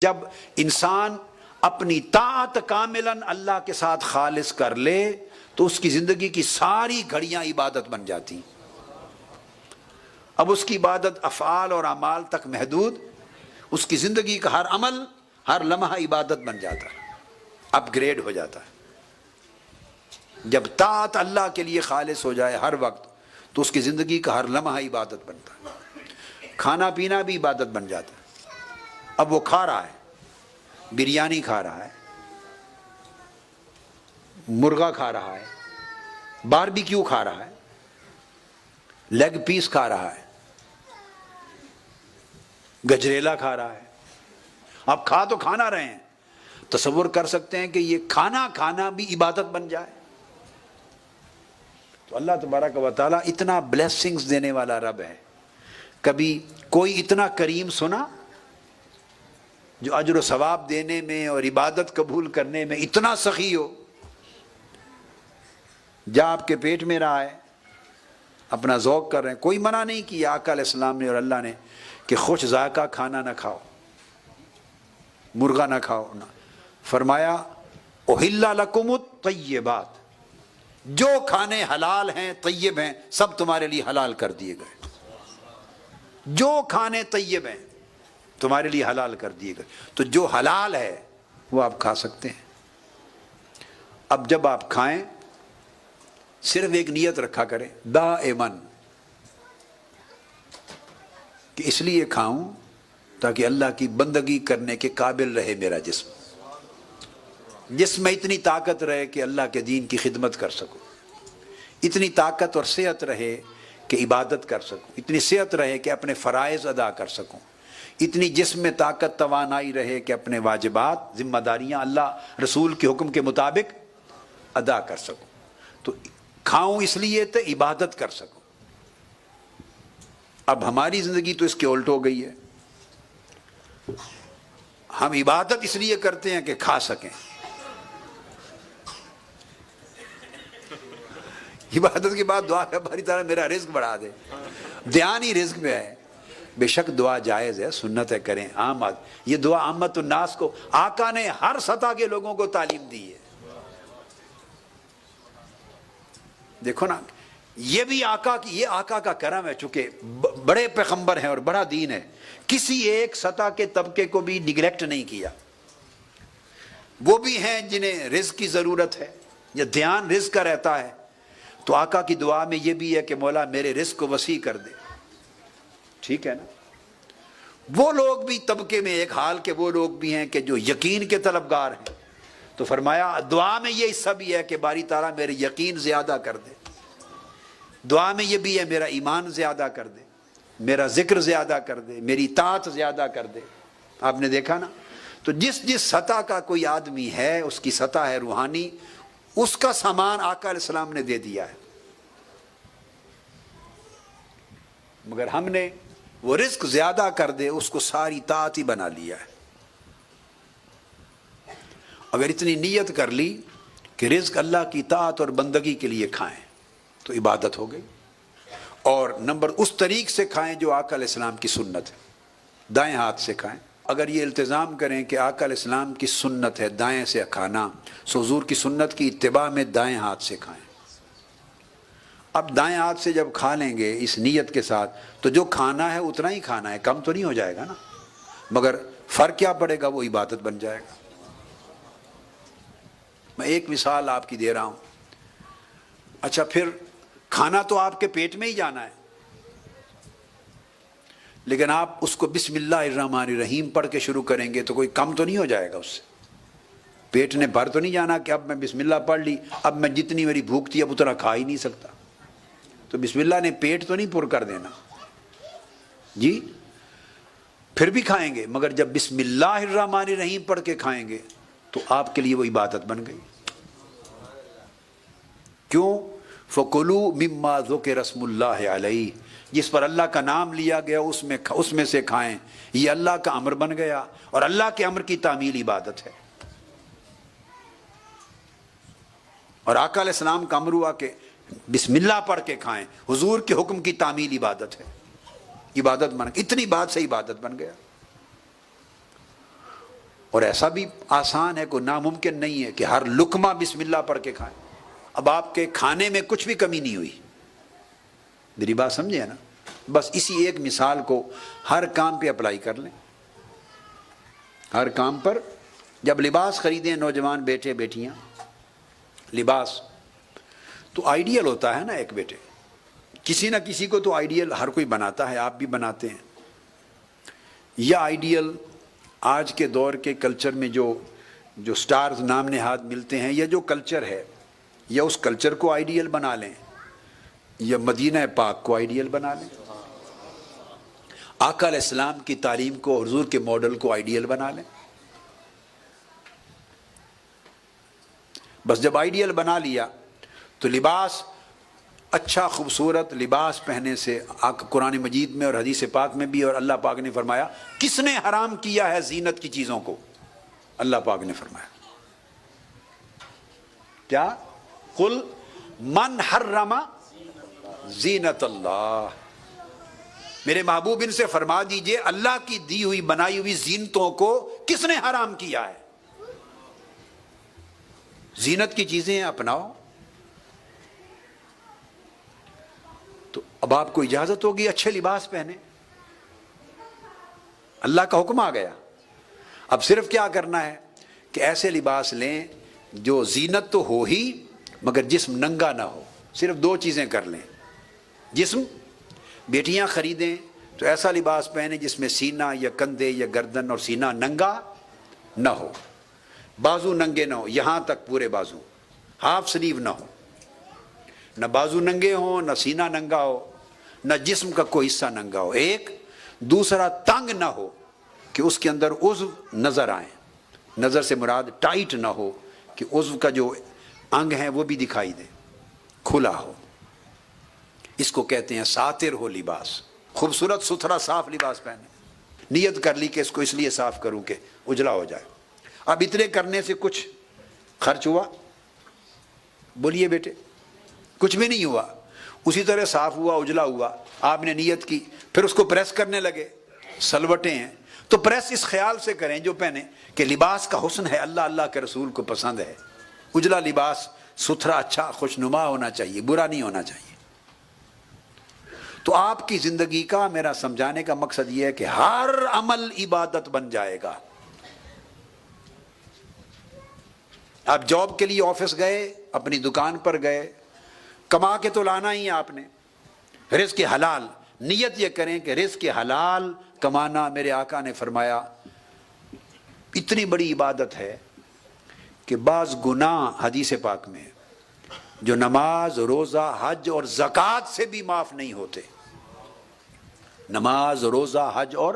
جب انسان اپنی طاعت کاملاً اللہ کے ساتھ خالص کر لے تو اس کی زندگی کی ساری گھڑیاں عبادت بن جاتی. اب اس کی عبادت افعال اور اعمال تک محدود، اس کی زندگی کا ہر عمل، ہر لمحہ عبادت بن جاتا ہے، اپ گریڈ ہو جاتا ہے. جب طاعت اللہ کے لیے خالص ہو جائے ہر وقت تو اس کی زندگی کا ہر لمحہ عبادت بنتا ہے. کھانا پینا بھی عبادت بن جاتا ہے. اب وہ کھا رہا ہے، بریانی کھا رہا ہے، مرغا کھا رہا ہے، باربیکیو کھا رہا ہے، لیگ پیس کھا رہا ہے، گجریلا کھا رہا ہے. آپ کھا تو کھانا رہے ہیں، تصور کر سکتے ہیں کہ یہ کھانا کھانا بھی عبادت بن جائے. تو اللہ تبارک و تعالیٰ اتنا بلیسنگز دینے والا رب ہے. کبھی کوئی اتنا کریم سنا جو اجر و ثواب دینے میں اور عبادت قبول کرنے میں اتنا سخی ہو؟ جا آپ کے پیٹ میں رہا ہے، اپنا ذوق کر رہے ہیں، کوئی منع نہیں کیا آقا علیہ السلام نے اور اللہ نے کہ خوش ذائقہ کھانا نہ کھاؤ، مرغا نہ کھاؤ. نہ فرمایا احل لکم الطیبات، جو کھانے حلال ہیں طیب ہیں سب تمہارے لیے حلال کر دیے گئے. جو کھانے طیب ہیں تمہارے لیے حلال کر دیے گئے. تو جو حلال ہے وہ آپ کھا سکتے ہیں. اب جب آپ کھائیں صرف ایک نیت رکھا کریں دائماً کہ اس لیے کھاؤں تاکہ اللہ کی بندگی کرنے کے قابل رہے میرا جسم، جسم میں اتنی طاقت رہے کہ اللہ کے دین کی خدمت کر سکوں، اتنی طاقت اور صحت رہے کہ عبادت کر سکوں، اتنی صحت رہے کہ اپنے فرائض ادا کر سکوں، اتنی جسم میں طاقت توانائی رہے کہ اپنے واجبات ذمہ داریاں اللہ رسول کے حکم کے مطابق ادا کر سکوں. تو کھاؤں اس لیے تو عبادت کر سکوں. اب ہماری زندگی تو اس کے الٹ ہو گئی ہے. ہم عبادت اس لیے کرتے ہیں کہ کھا سکیں. عبادت کے بعد دعا ہے باری تعالیٰ میرا رزق بڑھا دے. دھیان ہی رزق میں ہے. بے شک دعا جائز ہے، سنت ہے، کریں. عام یہ دعا عامت الناس کو آقا نے ہر سطح کے لوگوں کو تعلیم دی ہے. دیکھو نا، یہ بھی آقا کی، یہ آقا کا کرم ہے، چونکہ بڑے پیغمبر ہیں اور بڑا دین ہے، کسی ایک سطح کے طبقے کو بھی نگلیکٹ نہیں کیا. وہ بھی ہیں جنہیں رزق کی ضرورت ہے یا دھیان رزق کا رہتا ہے، تو آقا کی دعا میں یہ بھی ہے کہ مولا میرے رزق کو وسیع کر دے. ٹھیک ہے نا. وہ لوگ بھی طبقے میں ایک حال کے وہ لوگ بھی ہیں کہ جو یقین کے طلبگار ہیں، تو فرمایا دعا میں یہ حصہ بھی ہے کہ باری تعالیٰ میرے یقین زیادہ کر دے. دعا میں یہ بھی ہے میرا ایمان زیادہ کر دے، میرا ذکر زیادہ کر دے، میری طاعت زیادہ کر دے. آپ نے دیکھا نا. تو جس جس سطح کا کوئی آدمی ہے، اس کی سطح ہے روحانی، اس کا سامان آقا علیہ السلام نے دے دیا ہے. مگر ہم نے وہ رزق زیادہ کر دے اس کو ساری طاعت ہی بنا لیا ہے. اگر اتنی نیت کر لی کہ رزق اللہ کی طاعت اور بندگی کے لیے کھائیں تو عبادت ہو گئی. اور نمبر اس طریق سے کھائیں جو آقا علیہ السلام کی سنت ہے، دائیں ہاتھ سے کھائیں. اگر یہ التزام کریں کہ آقا علیہ السلام کی سنت ہے دائیں سے کھانا، سو حضور کی سنت کی اتباع میں دائیں ہاتھ سے کھائیں. اب دائیں ہاتھ سے جب کھا لیں گے اس نیت کے ساتھ تو جو کھانا ہے اتنا ہی کھانا ہے، کم تو نہیں ہو جائے گا نا. مگر فرق کیا پڑے گا؟ وہ عبادت بن جائے گا. میں ایک مثال آپ کی دے رہا ہوں. اچھا پھر کھانا تو آپ کے پیٹ میں ہی جانا ہے، لیکن آپ اس کو بسم اللہ الرحمن الرحیم پڑھ کے شروع کریں گے تو کوئی کم تو نہیں ہو جائے گا اس سے؟ پیٹ نے بھر تو نہیں جانا کہ اب میں بسم اللہ پڑھ لی، اب میں جتنی میری بھوک تھی اب اتنا کھا ہی نہیں سکتا. تو بسم اللہ نے پیٹ تو نہیں پر کر دینا جی. پھر بھی کھائیں گے، مگر جب بسم اللہ الرحمن الرحیم پڑھ کے کھائیں گے تو آپ کے لیے وہ عبادت بن گئی. کیوں؟ فَكُلُوا مِمَّا ذُكِرَ اسْمُ اللَّهِ عَلَيْهِ، جس پر اللہ کا نام لیا گیا اس میں سے کھائیں. یہ اللہ کا امر بن گیا، اور اللہ کے امر کی تعمیل عبادت ہے. اور آقا علیہ السلام کا امر ہوا کہ بسم اللہ پڑھ کے کھائیں، حضور کے حکم کی تعمیل عبادت ہے. عبادت بن، اتنی بات سے عبادت بن گیا. اور ایسا بھی آسان ہے، کوئی ناممکن نہیں ہے کہ ہر لقمہ بسم اللہ پڑھ کے کھائیں۔ اب آپ کے کھانے میں کچھ بھی کمی نہیں ہوئی، میری بات سمجھے نا؟ بس اسی ایک مثال کو ہر کام پہ اپلائی کر لیں۔ ہر کام پر جب لباس خریدیں نوجوان بیٹے بیٹیاں، لباس تو آئیڈیل ہوتا ہے نا ایک بیٹے، کسی نہ کسی کو تو آئیڈیل ہر کوئی بناتا ہے، آپ بھی بناتے ہیں۔ یا آئیڈیل آج کے دور کے کلچر میں جو سٹارز نام نہاد ملتے ہیں، یا جو کلچر ہے، یا اس کلچر کو آئیڈیل بنا لیں، یا مدینہ پاک کو آئیڈیل بنا لیں، آقا علیہ السلام کی تعلیم کو، حضور کے ماڈل کو آئیڈیل بنا لیں۔ بس جب آئیڈیل بنا لیا تو لباس، اچھا خوبصورت لباس پہننے سے قرآن مجید میں اور حدیث پاک میں بھی، اور اللہ پاک نے فرمایا کس نے حرام کیا ہے زینت کی چیزوں کو؟ اللہ پاک نے فرمایا کیا؟ قل من حرم زینت اللہ، میرے محبوب ان سے فرما دیجئے اللہ کی دی ہوئی بنائی ہوئی زینتوں کو کس نے حرام کیا ہے؟ زینت کی چیزیں اپناؤ۔ تو اب آپ کو اجازت ہوگی اچھے لباس پہنے، اللہ کا حکم آ گیا۔ اب صرف کیا کرنا ہے کہ ایسے لباس لیں جو زینت تو ہو ہی مگر جسم ننگا نہ ہو۔ صرف دو چیزیں کر لیں، جسم، بیٹیاں خریدیں تو ایسا لباس پہنے جس میں سینہ یا کندھے یا گردن اور سینہ ننگا نہ ہو، بازو ننگے نہ ہو، یہاں تک پورے بازو، ہاف سلیو نہ ہو، نہ بازو ننگے ہوں نہ سینہ ننگا ہو، نہ جسم کا کوئی حصہ ننگا ہو۔ ایک دوسرا تنگ نہ ہو کہ اس کے اندر عضو نظر آئیں، نظر سے مراد ٹائٹ نہ ہو کہ عضو کا جو انگ ہیں وہ بھی دکھائی دے، کھلا ہو۔ اس کو کہتے ہیں ساتر ہو لباس، خوبصورت ستھرا صاف لباس پہنے۔ نیت کر لی کہ اس کو اس لیے صاف کروں کہ اجلا ہو جائے۔ اب اتنے کرنے سے کچھ خرچ ہوا؟ بولیے بیٹے، کچھ بھی نہیں ہوا، اسی طرح صاف ہوا، اجلا ہوا۔ آپ نے نیت کی، پھر اس کو پریس کرنے لگے، سلوٹیں ہیں تو پریس اس خیال سے کریں جو پہنے کہ لباس کا حسن ہے، اللہ اللہ کے رسول کو پسند ہے۔ اجلا لباس ستھرا، اچھا، خوشنما ہونا چاہیے، برا نہیں ہونا چاہیے۔ تو آپ کی زندگی کا میرا سمجھانے کا مقصد یہ ہے کہ ہر عمل عبادت بن جائے گا۔ آپ جاب کے لیے آفس گئے، اپنی دکان پر گئے، کما کے تو لانا ہی ہے آپ نے، رزق حلال، نیت یہ کریں کہ رزق حلال کمانا، میرے آقا نے فرمایا اتنی بڑی عبادت ہے کہ بعض گناہ حدیث پاک میں جو نماز، روزہ، حج اور زکوٰۃ سے بھی معاف نہیں ہوتے، نماز، روزہ، حج اور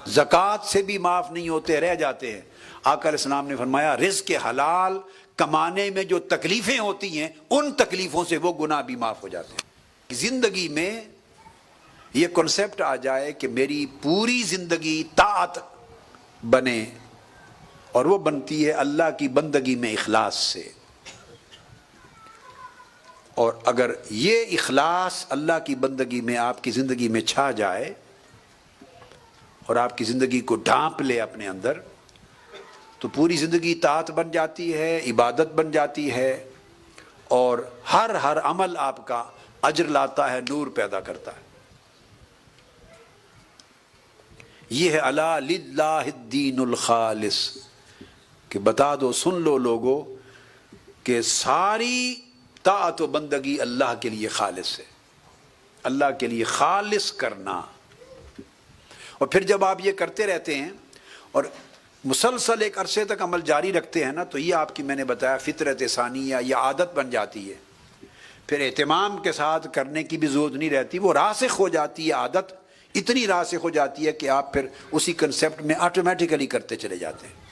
زکوٰۃ سے بھی معاف نہیں ہوتے، رہ جاتے ہیں۔ آقا علیہ السلام نے فرمایا رزق حلال کمانے میں جو تکلیفیں ہوتی ہیں ان تکلیفوں سے وہ گناہ بھی معاف ہو جاتے ہیں۔ زندگی میں یہ کنسیپٹ آ جائے کہ میری پوری زندگی طاعت بنے، اور وہ بنتی ہے اللہ کی بندگی میں اخلاص سے۔ اور اگر یہ اخلاص اللہ کی بندگی میں آپ کی زندگی میں چھا جائے اور آپ کی زندگی کو ڈھانپ لے اپنے اندر، تو پوری زندگی طاعت بن جاتی ہے، عبادت بن جاتی ہے، اور ہر عمل آپ کا اجر لاتا ہے، نور پیدا کرتا ہے۔ یہ ہے الا للہ الدین الخالص، کہ بتا دو، سن لو لوگو کہ ساری طاعت و بندگی اللہ کے لیے خالص ہے، اللہ کے لیے خالص کرنا۔ اور پھر جب آپ یہ کرتے رہتے ہیں اور مسلسل ایک عرصے تک عمل جاری رکھتے ہیں نا، تو یہ آپ کی میں نے بتایا فطرت ثانیہ یا عادت بن جاتی ہے۔ پھر اہتمام کے ساتھ کرنے کی بھی ضرورت نہیں رہتی، وہ راسخ ہو جاتی ہے، عادت اتنی راسخ ہو جاتی ہے کہ آپ پھر اسی کنسیپٹ میں آٹومیٹیکلی کرتے چلے جاتے ہیں۔